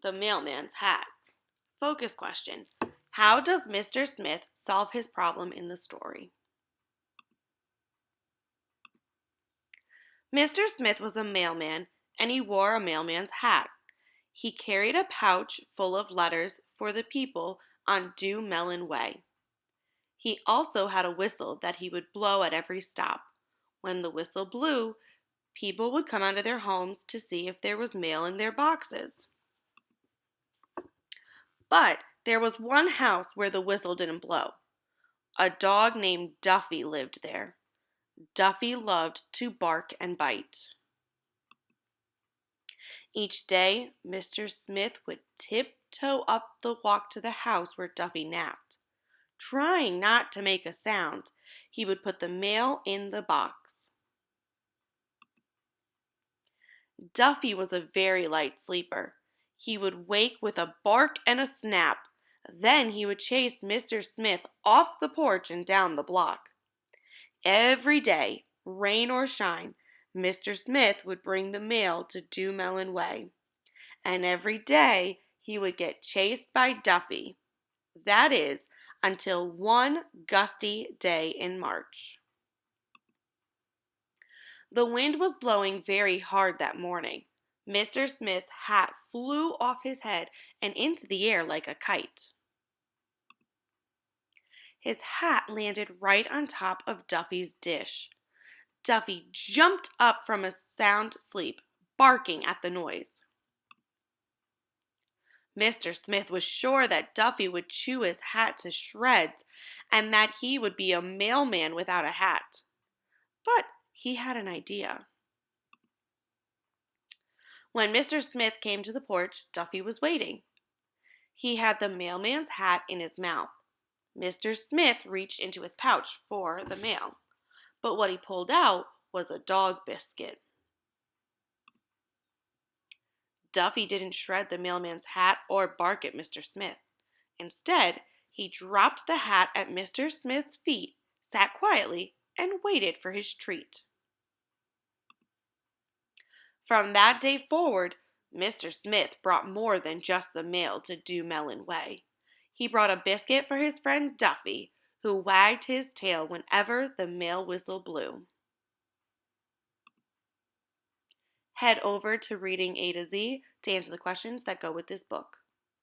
The mailman's hat. Focus question. How does Mr. Smith solve his problem in the story? Mr. Smith was a mailman and he wore a mailman's hat. He carried a pouch full of letters for the people on Due Melahn Way. He also had a whistle that he would blow at every stop. When the whistle blew, people would come out of their homes to see if there was mail in their boxes. But there was one house where the whistle didn't blow. A dog named Duffy lived there. Duffy loved to bark and bite. Each day, Mr. Smith would tiptoe up the walk to the house where Duffy napped. Trying not to make a sound, he would put the mail in the box. Duffy was a very light sleeper. He would wake with a bark and a snap. Then he would chase Mr. Smith off the porch and down the block. Every day, rain or shine, Mr. Smith would bring the mail to Due Melahn Way. And every day he would get chased by Duffy. That is, until one gusty day in March. The wind was blowing very hard that morning. Mr. Smith's hat flew off his head and into the air like a kite. His hat landed right on top of Duffy's dish. Duffy jumped up from a sound sleep, barking at the noise. Mr. Smith was sure that Duffy would chew his hat to shreds and that he would be a mailman without a hat. But he had an idea. When Mr. Smith came to the porch, Duffy was waiting. He had the mailman's hat in his mouth. Mr. Smith reached into his pouch for the mail, but what he pulled out was a dog biscuit. Duffy didn't shred the mailman's hat or bark at Mr. Smith. Instead, he dropped the hat at Mr. Smith's feet, sat quietly, and waited for his treat. From that day forward, Mr. Smith brought more than just the mail to Due Melahn Way. He brought a biscuit for his friend Duffy, who wagged his tail whenever the mail whistle blew. Head over to Reading A to Z to answer the questions that go with this book.